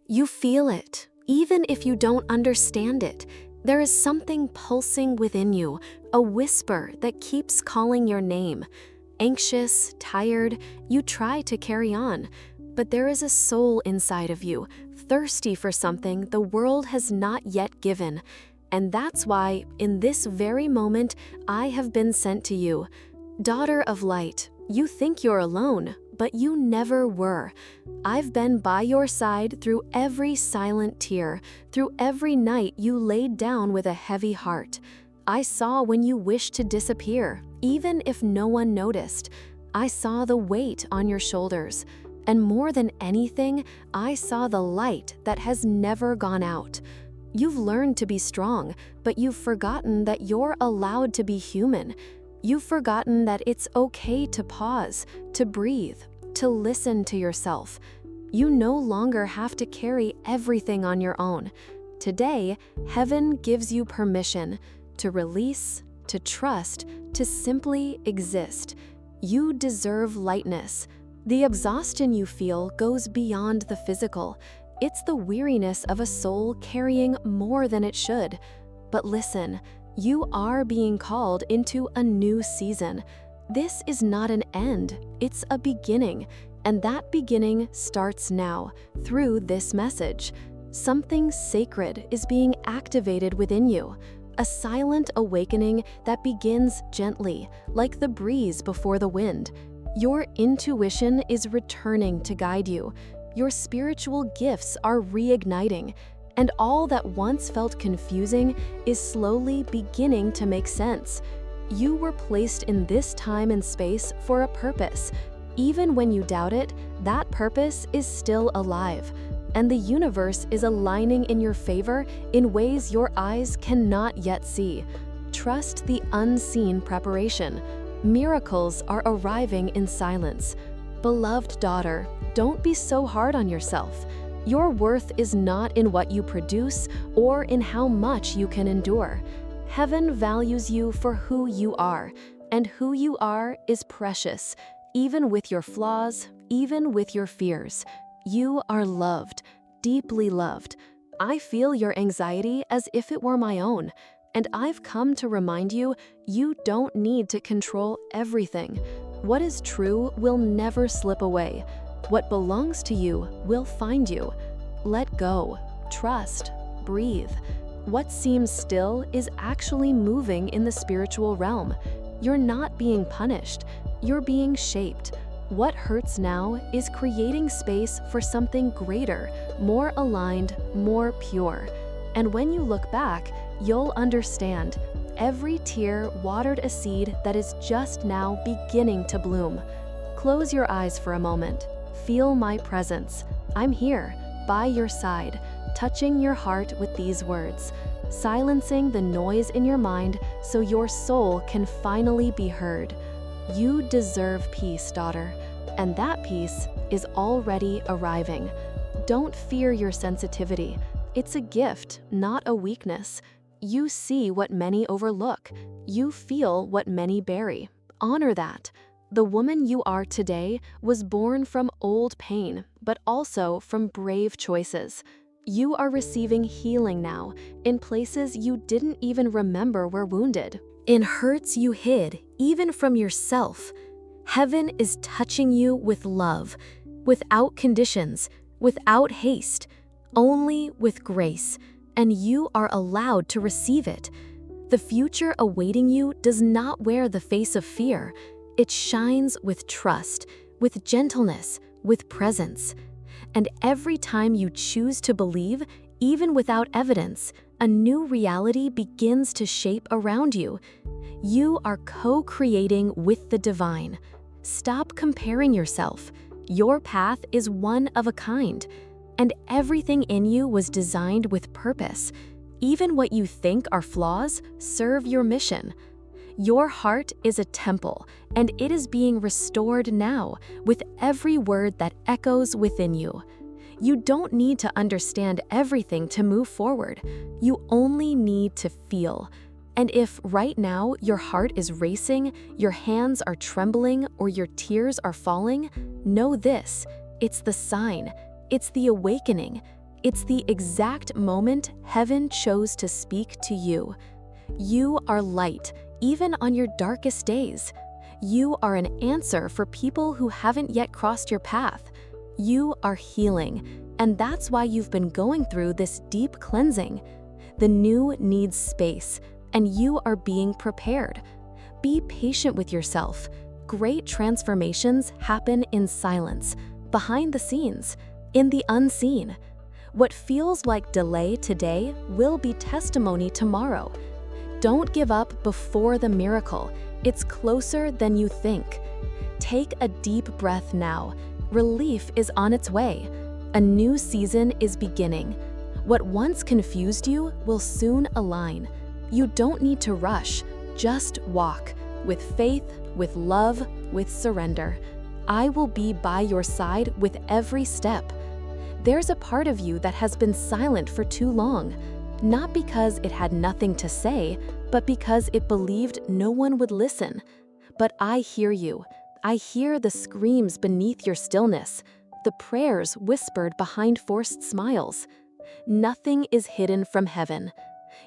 You feel it, even if you don't understand it. There is something pulsing within you, a whisper that keeps calling your name. Anxious, tired, you try to carry on, but there is a soul inside of you, thirsty for something the world has not yet given. And that's why, in this very moment, I have been sent to you. Daughter of light, you think you're alone, but you never were. I've been by your side through every silent tear, through every night you laid down with a heavy heart. I saw when you wished to disappear, even if no one noticed. I saw the weight on your shoulders. And more than anything, I saw the light that has never gone out. You've learned to be strong, but you've forgotten that you're allowed to be human. You've forgotten that it's okay to pause, to breathe, to listen to yourself. You no longer have to carry everything on your own. Today, heaven gives you permission to release, to trust, to simply exist. You deserve lightness. The exhaustion you feel goes beyond the physical. It's the weariness of a soul carrying more than it should. But listen, you are being called into a new season. This is not an end, it's a beginning. And that beginning starts now, through this message. Something sacred is being activated within you. A silent awakening that begins gently, like the breeze before the wind. Your intuition is returning to guide you. Your spiritual gifts are reigniting. And all that once felt confusing is slowly beginning to make sense. You were placed in this time and space for a purpose. Even when you doubt it, that purpose is still alive. And the universe is aligning in your favor in ways your eyes cannot yet see. Trust the unseen preparation. Miracles are arriving in silence. Beloved daughter, don't be so hard on yourself. Your worth is not in what you produce or in how much you can endure. Heaven values you for who you are, and who you are is precious, even with your flaws, even with your fears. You are loved, deeply loved. I feel your anxiety as if it were my own, and I've come to remind you, you don't need to control everything. What is true will never slip away. What belongs to you will find you. Let go, trust, breathe. What seems still is actually moving in the spiritual realm. You're not being punished, you're being shaped. What hurts now is creating space for something greater, more aligned, more pure. And when you look back, you'll understand. Every tear watered a seed that is just now beginning to bloom. Close your eyes for a moment. Feel my presence. I'm here, by your side, touching your heart with these words, silencing the noise in your mind so your soul can finally be heard. You deserve peace, daughter, and that peace is already arriving. Don't fear your sensitivity. It's a gift, not a weakness. You see what many overlook. You feel what many bury. Honor that. The woman you are today was born from old pain, but also from brave choices. You are receiving healing now in places you didn't even remember were wounded, in hurts you hid, even from yourself. Heaven is touching you with love, without conditions, without haste, only with grace, and you are allowed to receive it. The future awaiting you does not wear the face of fear. It shines with trust, with gentleness, with presence. And every time you choose to believe, even without evidence, a new reality begins to shape around you. You are co-creating with the divine. Stop comparing yourself. Your path is one of a kind, and everything in you was designed with purpose. Even what you think are flaws serve your mission. Your heart is a temple, and it is being restored now with every word that echoes within you. You don't need to understand everything to move forward. You only need to feel. And if right now your heart is racing, your hands are trembling, or your tears are falling, know this: it's the sign, it's the awakening. It's the exact moment heaven chose to speak to you. You are light, even on your darkest days. You are an answer for people who haven't yet crossed your path. You are healing, and that's why you've been going through this deep cleansing. The new needs space, and you are being prepared. Be patient with yourself. Great transformations happen in silence, behind the scenes, in the unseen. What feels like delay today will be testimony tomorrow. Don't give up before the miracle. It's closer than you think. Take a deep breath now. Relief is on its way. A new season is beginning. What once confused you will soon align. You don't need to rush, just walk. With faith, with love, with surrender. I will be by your side with every step. There's a part of you that has been silent for too long, not because it had nothing to say, but because it believed no one would listen. But I hear you. I hear the screams beneath your stillness, the prayers whispered behind forced smiles. Nothing is hidden from heaven.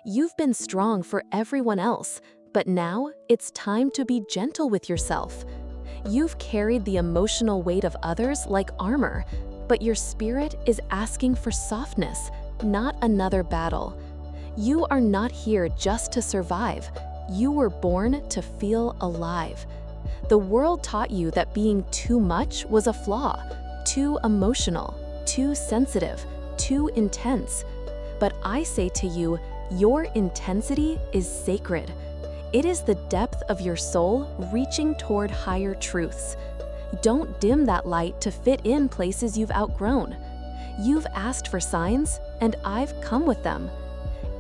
You've been strong for everyone else, but now it's time to be gentle with yourself. You've carried the emotional weight of others like armor, but your spirit is asking for softness, not another battle. You are not here just to survive. You were born to feel alive. The world taught you that being too much was a flaw, too emotional, too sensitive, too intense. But I say to you, your intensity is sacred. It is the depth of your soul reaching toward higher truths. Don't dim that light to fit in places you've outgrown. You've asked for signs, and I've come with them.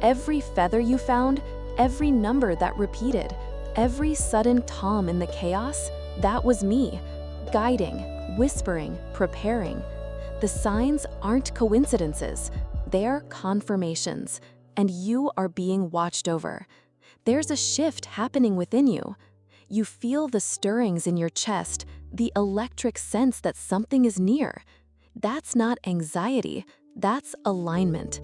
Every feather you found, every number that repeated, every sudden calm in the chaos, that was me, guiding, whispering, preparing. The signs aren't coincidences, they're confirmations, and you are being watched over. There's a shift happening within you. You feel the stirrings in your chest, the electric sense that something is near. That's not anxiety, that's alignment.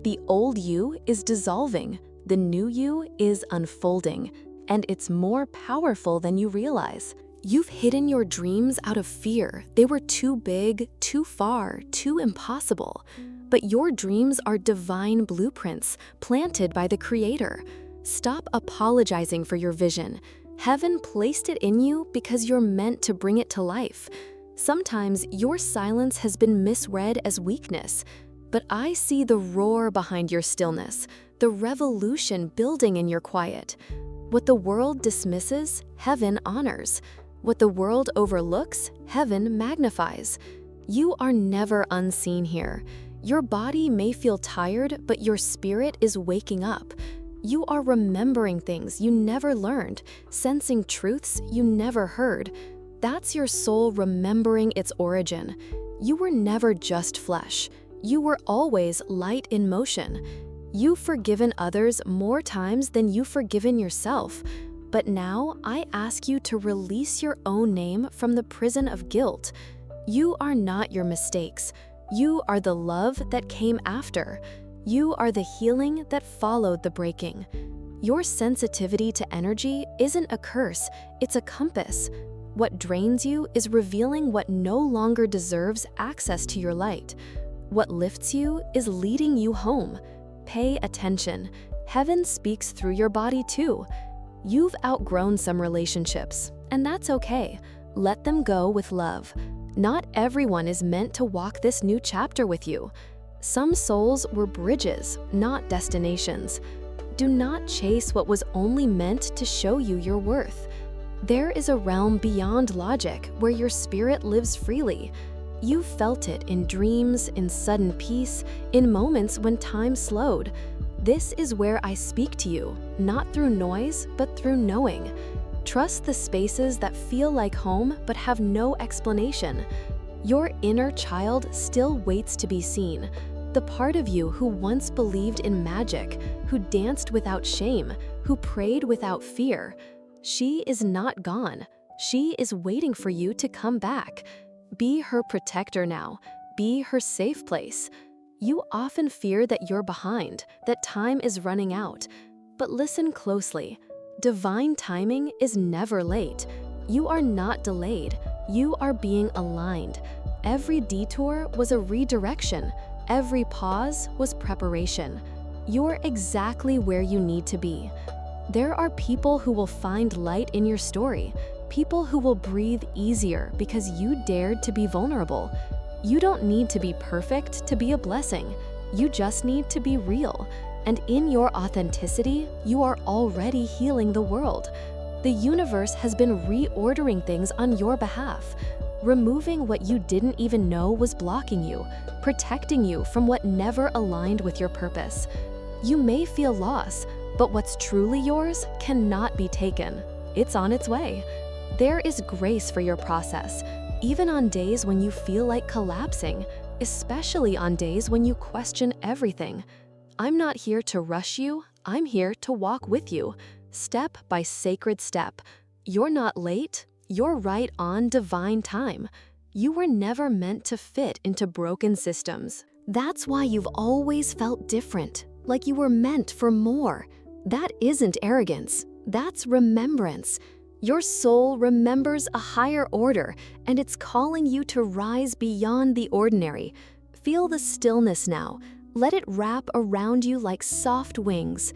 The old you is dissolving, the new you is unfolding, and it's more powerful than you realize. You've hidden your dreams out of fear. They were too big, too far, too impossible. But your dreams are divine blueprints planted by the Creator. Stop apologizing for your vision. Heaven placed it in you because you're meant to bring it to life. Sometimes your silence has been misread as weakness, but I see the roar behind your stillness, the revolution building in your quiet. What the world dismisses, heaven honors. What the world overlooks, heaven magnifies. You are never unseen here. Your body may feel tired, but your spirit is waking up. You are remembering things you never learned, sensing truths you never heard. That's your soul remembering its origin. You were never just flesh. You were always light in motion. You've forgiven others more times than you've forgiven yourself. But now I ask you to release your own name from the prison of guilt. You are not your mistakes. You are the love that came after. You are the healing that followed the breaking. Your sensitivity to energy isn't a curse, it's a compass. What drains you is revealing what no longer deserves access to your light. What lifts you is leading you home. Pay attention. Heaven speaks through your body too. You've outgrown some relationships, and that's okay. Let them go with love. Not everyone is meant to walk this new chapter with you. Some souls were bridges, not destinations. Do not chase what was only meant to show you your worth. There is a realm beyond logic where your spirit lives freely. You felt it in dreams, in sudden peace, in moments when time slowed. This is where I speak to you, not through noise, but through knowing. Trust the spaces that feel like home but have no explanation. Your inner child still waits to be seen. The part of you who once believed in magic, who danced without shame, who prayed without fear. She is not gone. She is waiting for you to come back. Be her protector now. Be her safe place. You often fear that you're behind, that time is running out. But listen closely. Divine timing is never late. You are not delayed. You are being aligned. Every detour was a redirection. Every pause was preparation. You're exactly where you need to be. There are people who will find light in your story, people who will breathe easier because you dared to be vulnerable. You don't need to be perfect to be a blessing. You just need to be real. And in your authenticity, you are already healing the world. The universe has been reordering things on your behalf, removing what you didn't even know was blocking you, protecting you from what never aligned with your purpose. You may feel loss, but what's truly yours cannot be taken. It's on its way. There is grace for your process, even on days when you feel like collapsing, especially on days when you question everything. I'm not here to rush you, I'm here to walk with you, step by sacred step. You're not late, you're right on divine time. You were never meant to fit into broken systems. That's why you've always felt different, like you were meant for more. That isn't arrogance, that's remembrance. Your soul remembers a higher order, and it's calling you to rise beyond the ordinary. Feel the stillness now. Let it wrap around you like soft wings.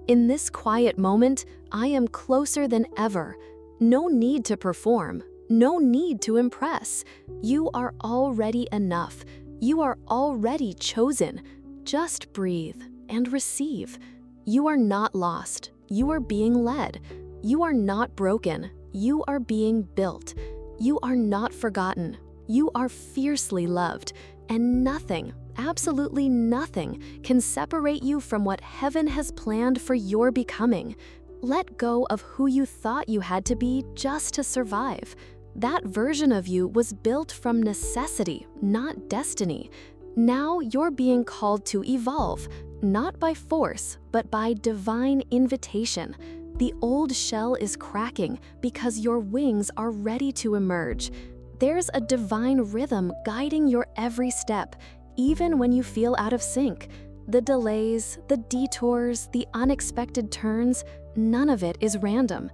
In this quiet moment, I am closer than ever. No need to perform, no need to impress. You are already enough. You are already chosen. Just breathe and receive. You are not lost. You are being led. You are not broken. You are being built. You are not forgotten. You are fiercely loved. And nothing, absolutely nothing, can separate you from what heaven has planned for your becoming. Let go of who you thought you had to be just to survive. That version of you was built from necessity, not destiny. Now you're being called to evolve, not by force, but by divine invitation. The old shell is cracking because your wings are ready to emerge. There's a divine rhythm guiding your every step, even when you feel out of sync. The delays, the detours, the unexpected turns, none of it is random.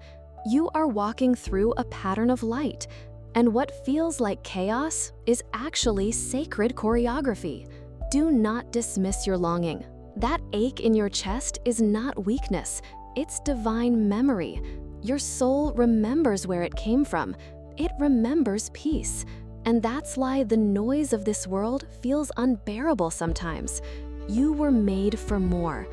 You are walking through a pattern of light, and what feels like chaos is actually sacred choreography. Do not dismiss your longing. That ache in your chest is not weakness, it's divine memory. Your soul remembers where it came from. It remembers peace. And that's why the noise of this world feels unbearable sometimes. You were made for more.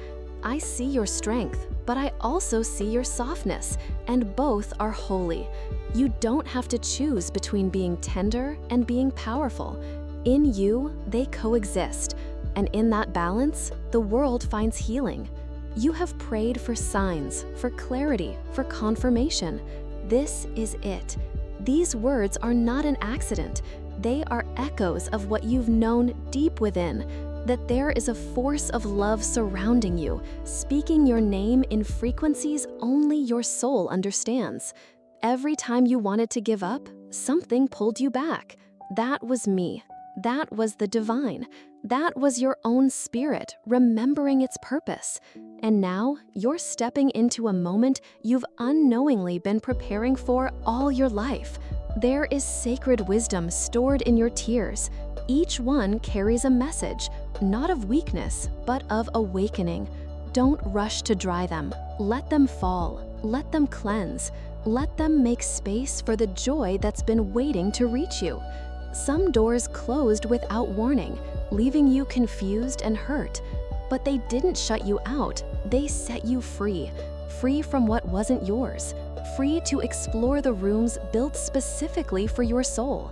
I see your strength, but I also see your softness, and both are holy. You don't have to choose between being tender and being powerful. In you, they coexist, and in that balance, the world finds healing. You have prayed for signs, for clarity, for confirmation. This is it. These words are not an accident. They are echoes of what you've known deep within, that there is a force of love surrounding you, speaking your name in frequencies only your soul understands. Every time you wanted to give up, something pulled you back. That was me. That was the divine. That was your own spirit remembering its purpose. And now you're stepping into a moment you've unknowingly been preparing for all your life. There is sacred wisdom stored in your tears. Each one carries a message, not of weakness, but of awakening. Don't rush to dry them. Let them fall. Let them cleanse. Let them make space for the joy that's been waiting to reach you. Some doors closed without warning, leaving you confused and hurt. But they didn't shut you out, they set you free. Free from what wasn't yours. Free to explore the rooms built specifically for your soul.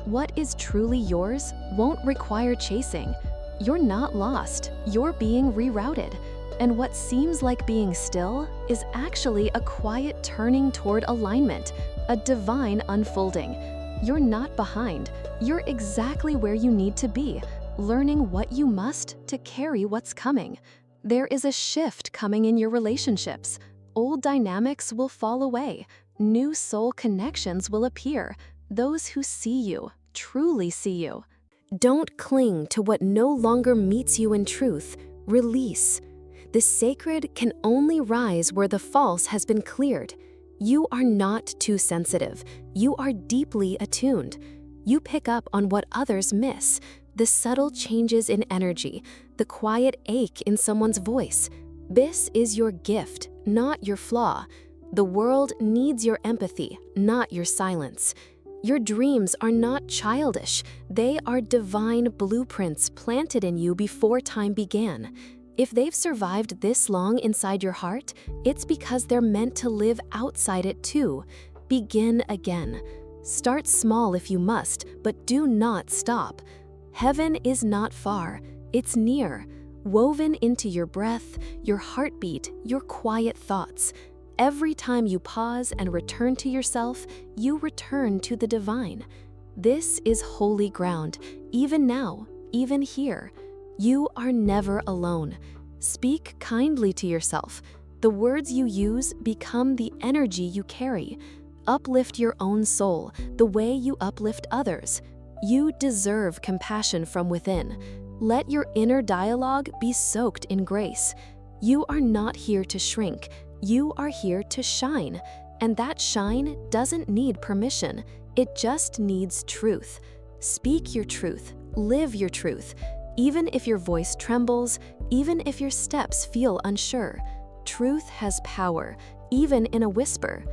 What is truly yours won't require chasing. You're not lost, you're being rerouted. And what seems like being still is actually a quiet turning toward alignment, a divine unfolding. You're not behind, you're exactly where you need to be, learning what you must to carry what's coming. There is a shift coming in your relationships. Old dynamics will fall away. New soul connections will appear. Those who see you, truly see you. Don't cling to what no longer meets you in truth. Release. The sacred can only rise where the false has been cleared. You are not too sensitive. You are deeply attuned. You pick up on what others miss, the subtle changes in energy, the quiet ache in someone's voice. This is your gift, not your flaw. The world needs your empathy, not your silence. Your dreams are not childish. They are divine blueprints planted in you before time began. If they've survived this long inside your heart, it's because they're meant to live outside it too. Begin again. Start small if you must, but do not stop. Heaven is not far, it's near, woven into your breath, your heartbeat, your quiet thoughts. Every time you pause and return to yourself, you return to the divine. This is holy ground, even now, even here. You are never alone. Speak kindly to yourself. The words you use become the energy you carry. Uplift your own soul the way you uplift others. You deserve compassion from within. Let your inner dialogue be soaked in grace. You are not here to shrink. You are here to shine. And that shine doesn't need permission. It just needs truth. Speak your truth. Live your truth. Even if your voice trembles, even if your steps feel unsure, truth has power, even in a whisper.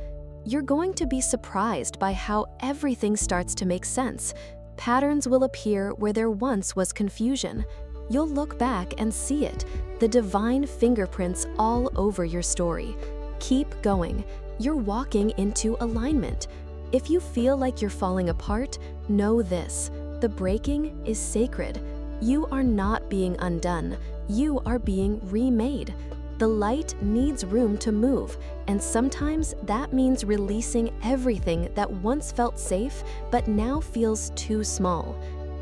You're going to be surprised by how everything starts to make sense. Patterns will appear where there once was confusion. You'll look back and see it, the divine fingerprints all over your story. Keep going. You're walking into alignment. If you feel like you're falling apart, know this: the breaking is sacred. You are not being undone. You are being remade. The light needs room to move, and sometimes that means releasing everything that once felt safe but now feels too small.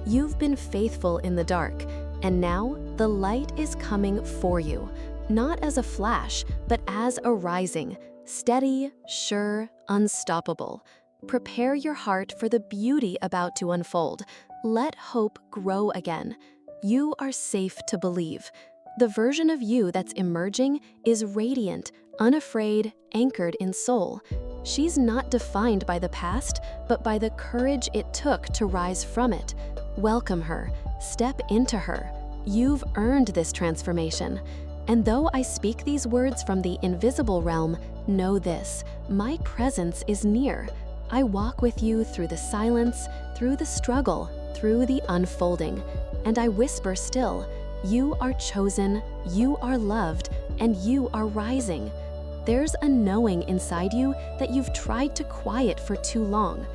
You've been faithful in the dark, and now the light is coming for you, not as a flash, but as a rising, steady, sure, unstoppable. Prepare your heart for the beauty about to unfold. Let hope grow again. You are safe to believe. The version of you that's emerging is radiant, unafraid, anchored in soul. She's not defined by the past, but by the courage it took to rise from it. Welcome her. Step into her. You've earned this transformation. And though I speak these words from the invisible realm, know this: my presence is near. I walk with you through the silence, through the struggle, through the unfolding. And I whisper still: you are chosen, you are loved, and you are rising. There's a knowing inside you that you've tried to quiet for too long.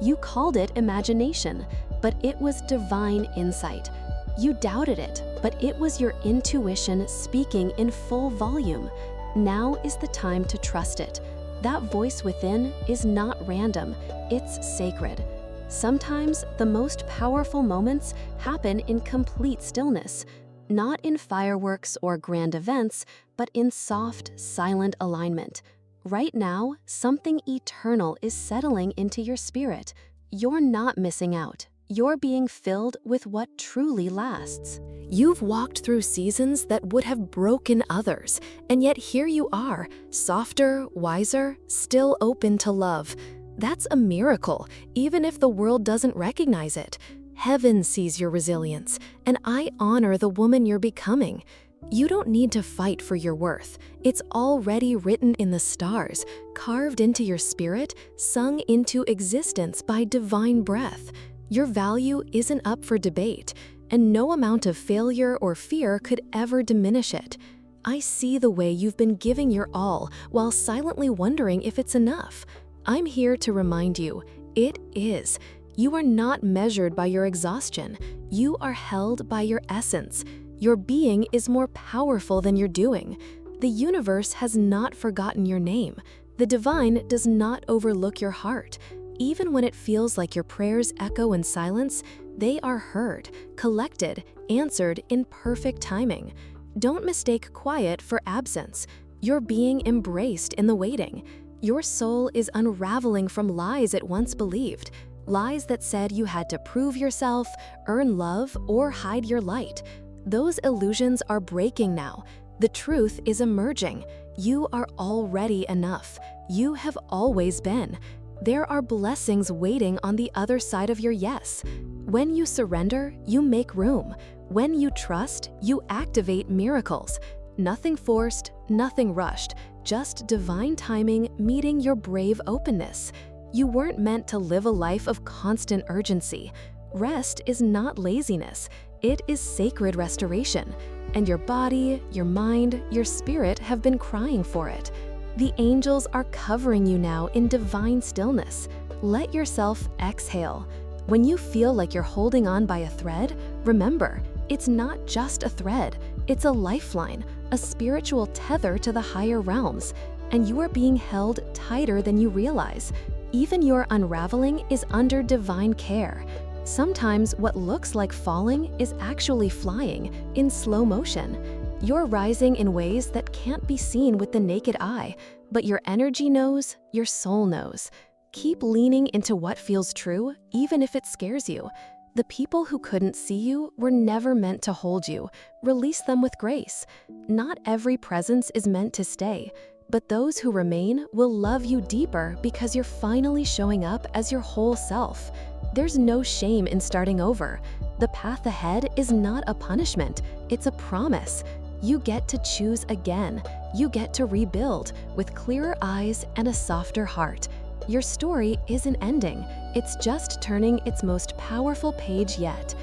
You called it imagination, but it was divine insight. You doubted it, but it was your intuition speaking in full volume. Now is the time to trust it. That voice within is not random, it's sacred. Sometimes the most powerful moments happen in complete stillness, not in fireworks or grand events, but in soft, silent alignment. Right now, something eternal is settling into your spirit. You're not missing out. You're being filled with what truly lasts. You've walked through seasons that would have broken others, and yet here you are, softer, wiser, still open to love. That's a miracle, even if the world doesn't recognize it. Heaven sees your resilience, and I honor the woman you're becoming. You don't need to fight for your worth. It's already written in the stars, carved into your spirit, sung into existence by divine breath. Your value isn't up for debate, and no amount of failure or fear could ever diminish it. I see the way you've been giving your all while silently wondering if it's enough. I'm here to remind you, it is. You are not measured by your exhaustion. You are held by your essence. Your being is more powerful than your doing. The universe has not forgotten your name. The divine does not overlook your heart. Even when it feels like your prayers echo in silence, they are heard, collected, answered in perfect timing. Don't mistake quiet for absence. You're being embraced in the waiting. Your soul is unraveling from lies it once believed. lies that said you had to prove yourself, earn love, or hide your light. Those illusions are breaking now. The truth is emerging. You are already enough. You have always been. There are blessings waiting on the other side of your yes. When you surrender, you make room. When you trust, you activate miracles. Nothing forced, nothing rushed, just divine timing meeting your brave openness. You weren't meant to live a life of constant urgency. Rest is not laziness, it is sacred restoration. And your body, your mind, your spirit have been crying for it. The angels are covering you now in divine stillness. Let yourself exhale. When you feel like you're holding on by a thread, remember, it's not just a thread, it's a lifeline, a spiritual tether to the higher realms, and you are being held tighter than you realize. Even your unraveling is under divine care. Sometimes what looks like falling is actually flying in slow motion. You're rising in ways that can't be seen with the naked eye, but your energy knows, your soul knows. Keep leaning into what feels true, even if it scares you. The people who couldn't see you were never meant to hold you. Release them with grace. Not every presence is meant to stay, but those who remain will love you deeper because you're finally showing up as your whole self. There's no shame in starting over. The path ahead is not a punishment, it's a promise. You get to choose again. You get to rebuild with clearer eyes and a softer heart. Your story isn't ending, it's just turning its most powerful page yet.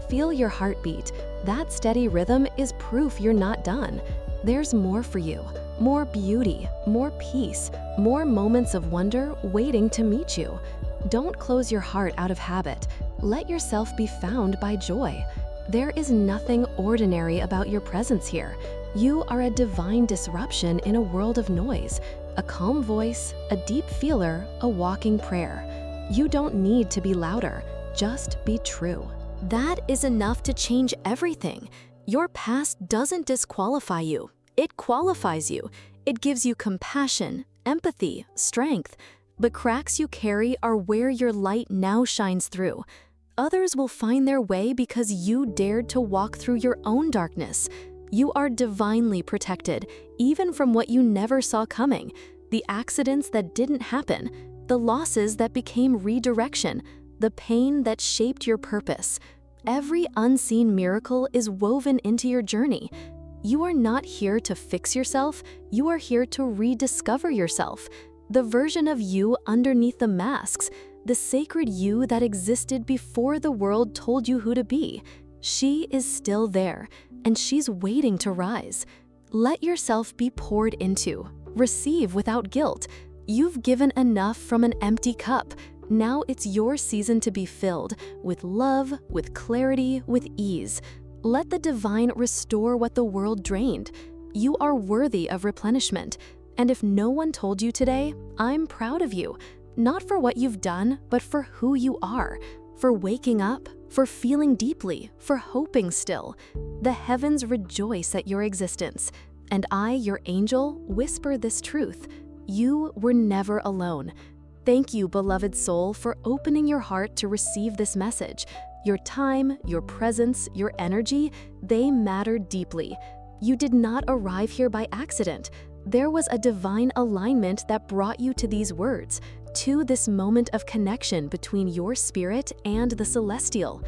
Feel your heartbeat. That steady rhythm is proof you're not done. There's more for you, more beauty, more peace, more moments of wonder waiting to meet you. Don't close your heart out of habit. Let yourself be found by joy. There is nothing ordinary about your presence here. You are a divine disruption in a world of noise, a calm voice, a deep feeler, a walking prayer. You don't need to be louder, just be true. That is enough to change everything. Your past doesn't disqualify you. It qualifies you. It gives you compassion, empathy, strength. The cracks you carry are where your light now shines through. Others will find their way because you dared to walk through your own darkness. You are divinely protected, even from what you never saw coming. The accidents that didn't happen, the losses that became redirection, the pain that shaped your purpose. Every unseen miracle is woven into your journey. You are not here to fix yourself, you are here to rediscover yourself. The version of you underneath the masks, the sacred you that existed before the world told you who to be. She is still there, and she's waiting to rise. Let yourself be poured into. Receive without guilt. You've given enough from an empty cup. Now it's your season to be filled with love, with clarity, with ease. Let the divine restore what the world drained. You are worthy of replenishment. And if no one told you today, I'm proud of you. Not for what you've done, but for who you are. For waking up, for feeling deeply, for hoping still. The heavens rejoice at your existence. And I, your angel, whisper this truth. You were never alone. Thank you, beloved soul, for opening your heart to receive this message. Your time, your presence, your energy, they matter deeply. You did not arrive here by accident. There was a divine alignment that brought you to these words, to this moment of connection between your spirit and the celestial.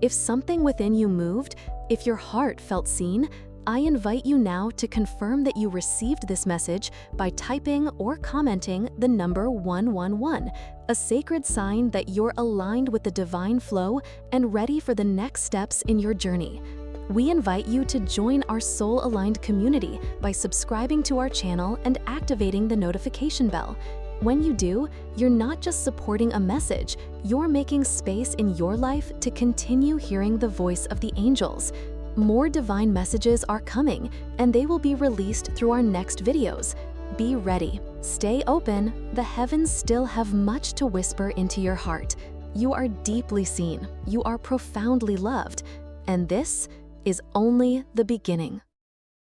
If something within you moved, if your heart felt seen, I invite you now to confirm that you received this message by typing or commenting the number 111, a sacred sign that you're aligned with the divine flow and ready for the next steps in your journey. We invite you to join our soul-aligned community by subscribing to our channel and activating the notification bell. When you do, you're not just supporting a message, you're making space in your life to continue hearing the voice of the angels. More divine messages are coming, and they will be released through our next videos. Be ready, stay open, the heavens still have much to whisper into your heart. You are deeply seen, you are profoundly loved, and this is only the beginning.